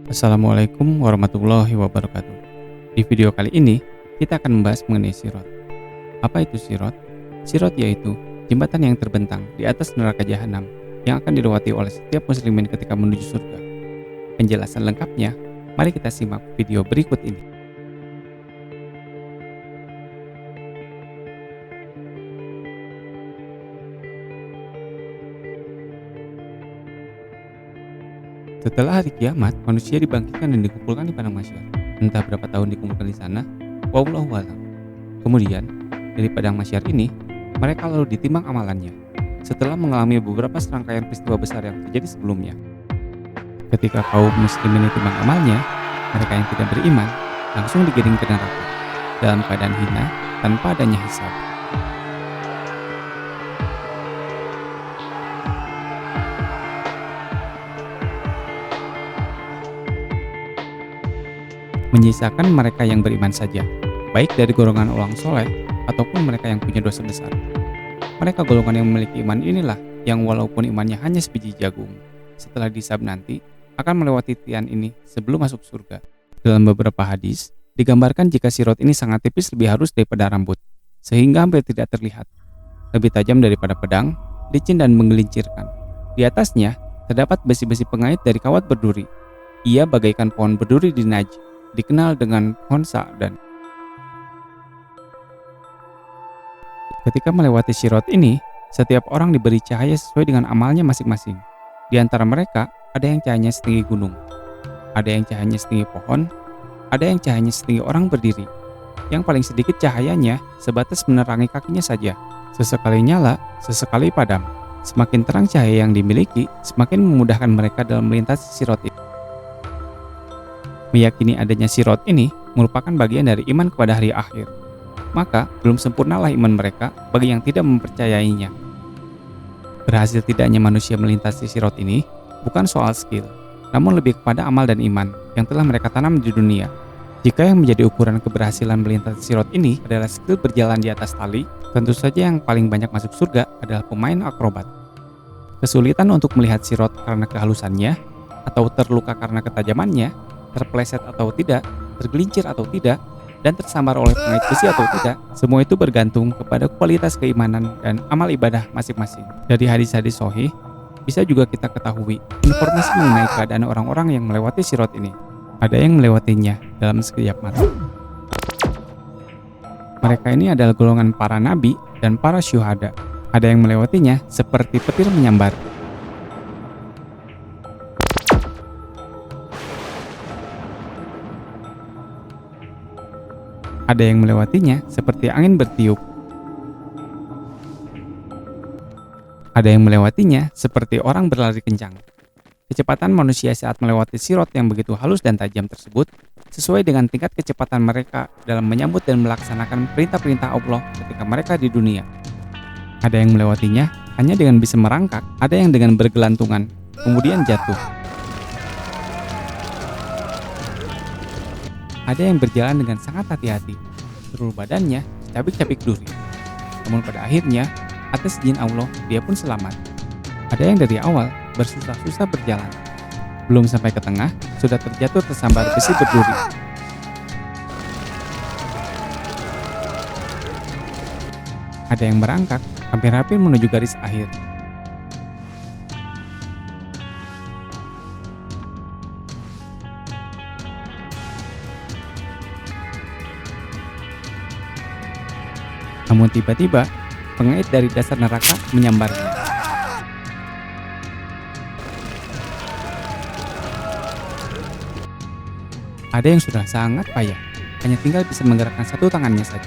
Assalamualaikum warahmatullahi wabarakatuh. Di video kali ini, kita akan membahas mengenai sirot. Apa itu sirot? Sirot yaitu jembatan yang terbentang di atas neraka jahanam yang akan dilewati oleh setiap muslimin ketika menuju surga. Penjelasan lengkapnya, mari kita simak video berikut ini. Setelah hari kiamat, manusia dibangkitkan dan dikumpulkan di padang mahsyar. Entah berapa tahun dikumpulkan di sana, wallahu a'lam. Kemudian, dari padang mahsyar ini, mereka lalu ditimbang amalannya. Setelah mengalami beberapa serangkaian peristiwa besar yang terjadi sebelumnya. Ketika kaum muslimin ditimbang amalnya, mereka yang tidak beriman langsung digiring ke neraka dalam keadaan hina tanpa adanya hisab. Menyisakan mereka yang beriman saja, baik dari golongan orang soleh ataupun mereka yang punya dosa besar. Mereka golongan yang memiliki iman inilah yang walaupun imannya hanya sebiji jagung, setelah dihisab nanti akan melewati tian ini sebelum masuk surga. Dalam beberapa hadis, digambarkan jika sirot ini sangat tipis lebih halus daripada rambut, sehingga hampir tidak terlihat. Lebih tajam daripada pedang, licin dan menggelincirkan. Di atasnya, terdapat besi-besi pengait dari kawat berduri. Ia bagaikan pohon berduri di Najd, dikenal dengan pohon sa'dan. Ketika melewati sirot ini, setiap orang diberi cahaya sesuai dengan amalnya masing-masing. Di antara mereka, ada yang cahayanya setinggi gunung, ada yang cahayanya setinggi pohon, ada yang cahayanya setinggi orang berdiri. Yang paling sedikit cahayanya sebatas menerangi kakinya saja. Sesekali nyala, sesekali padam. Semakin terang cahaya yang dimiliki, semakin memudahkan mereka dalam melintasi sirot ini. Meyakini adanya sirot ini merupakan bagian dari iman kepada hari akhir. Maka belum sempurnalah iman mereka bagi yang tidak mempercayainya. Berhasil tidaknya manusia melintasi sirot ini bukan soal skill, namun lebih kepada amal dan iman yang telah mereka tanam di dunia. Jika yang menjadi ukuran keberhasilan melintasi sirot ini adalah skill berjalan di atas tali, tentu saja yang paling banyak masuk surga adalah pemain akrobat. Kesulitan untuk melihat sirot karena kehalusannya, atau terluka karena ketajamannya, terpeleset atau tidak, tergelincir atau tidak, dan tersambar oleh pengait besi atau tidak, semua itu bergantung kepada kualitas keimanan dan amal ibadah masing-masing. Dari hadis-hadis sahih, bisa juga kita ketahui informasi mengenai keadaan orang-orang yang melewati sirot ini. Ada yang melewatinya dalam sekejap mata. Mereka ini adalah golongan para nabi dan para syuhada. Ada yang melewatinya seperti petir menyambar. Ada yang melewatinya seperti angin bertiup. Ada yang melewatinya seperti orang berlari kencang. Kecepatan manusia saat melewati sirot yang begitu halus dan tajam tersebut sesuai dengan tingkat kecepatan mereka dalam menyambut dan melaksanakan perintah-perintah Allah ketika mereka di dunia. Ada yang melewatinya hanya dengan bisa merangkak, ada yang dengan bergelantungan, kemudian jatuh. Ada yang berjalan dengan sangat hati-hati, seluruh badannya cabik-cabik duri. Namun pada akhirnya, atas izin Allah, dia pun selamat. Ada yang dari awal bersusah-susah berjalan. Belum sampai ke tengah, sudah terjatuh tersambar besi berduri. Ada yang merangkak, hampir-hampir menuju garis akhir. Namun tiba-tiba, pengait dari dasar neraka menyambarnya. Ada yang sudah sangat payah, hanya tinggal bisa menggerakkan satu tangannya saja.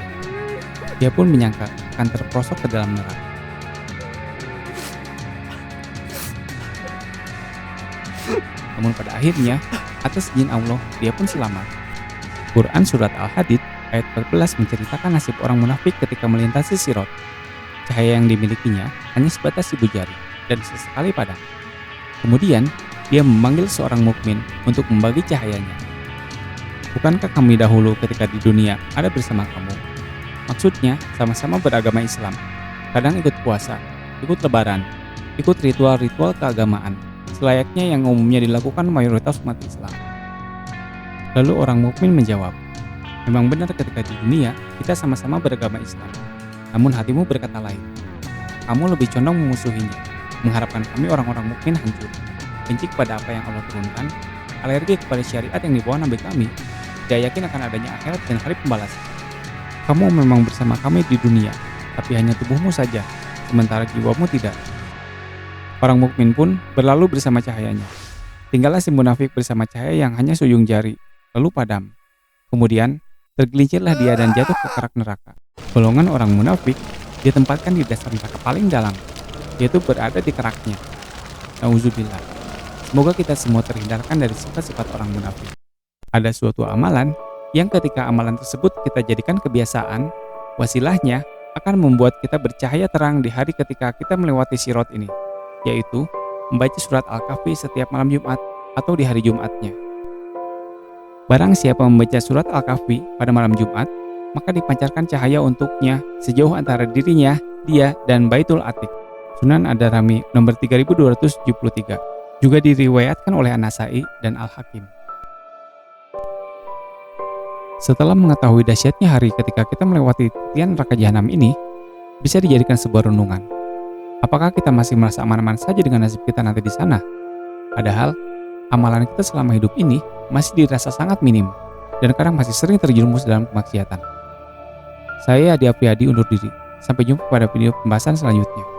Dia pun menyangka akan terperosok ke dalam neraka. Namun pada akhirnya, atas izin Allah, dia pun selamat. Quran Surat Al-Hadid ayat 14 menceritakan nasib orang munafik ketika melintasi sirot. Cahaya yang dimilikinya hanya sebatas ibu jari dan sesekali padam. Kemudian, dia memanggil seorang mukmin untuk membagi cahayanya. Bukankah kami dahulu ketika di dunia ada bersama kamu? Maksudnya, sama-sama beragama Islam. Kadang ikut puasa, ikut lebaran, ikut ritual-ritual keagamaan, selayaknya yang umumnya dilakukan mayoritas umat Islam. Lalu orang mukmin menjawab, memang benar ketika di dunia kita sama-sama beragama Islam, namun hatimu berkata lain. Kamu lebih condong memusuhinya, mengharapkan kami orang-orang mukmin hancur, benci kepada apa yang Allah turunkan, alergi kepada syariat yang dibawa Nabi kami, tidak yakin akan adanya akhirat dan hari pembalasan. Kamu memang bersama kami di dunia, tapi hanya tubuhmu saja, sementara jiwamu tidak. Orang mukmin pun berlalu bersama cahayanya. Tinggallah si munafik bersama cahaya yang hanya seujung jari, lalu padam. Kemudian, tergelincirlah dia dan jatuh ke kerak neraka. Golongan orang munafik ditempatkan di dasar neraka paling dalam, yaitu berada di keraknya. Nauzubillah. Semoga kita semua terhindarkan dari sifat-sifat orang munafik. Ada suatu amalan yang ketika amalan tersebut kita jadikan kebiasaan, wasilahnya akan membuat kita bercahaya terang di hari ketika kita melewati sirat ini, yaitu membaca surat Al-Kahfi setiap malam Jumat atau di hari Jumatnya. Barang siapa membaca surat Al-Kahfi pada malam Jumat, maka dipancarkan cahaya untuknya sejauh antara dirinya, dia, dan Baitul Atiq. Sunan Ad-Darimi nomor 3273. Juga diriwayatkan oleh An-Nasai dan Al-Hakim. Setelah mengetahui dahsyatnya hari ketika kita melewati titian neraka jahanam ini, bisa dijadikan sebuah renungan. Apakah kita masih merasa aman-aman saja dengan nasib kita nanti di sana? Padahal, amalan kita selama hidup ini masih dirasa sangat minim, dan kadang masih sering terjerumus dalam kemaksiatan. Saya Adi Apriyadi undur diri. Sampai jumpa pada video pembahasan selanjutnya.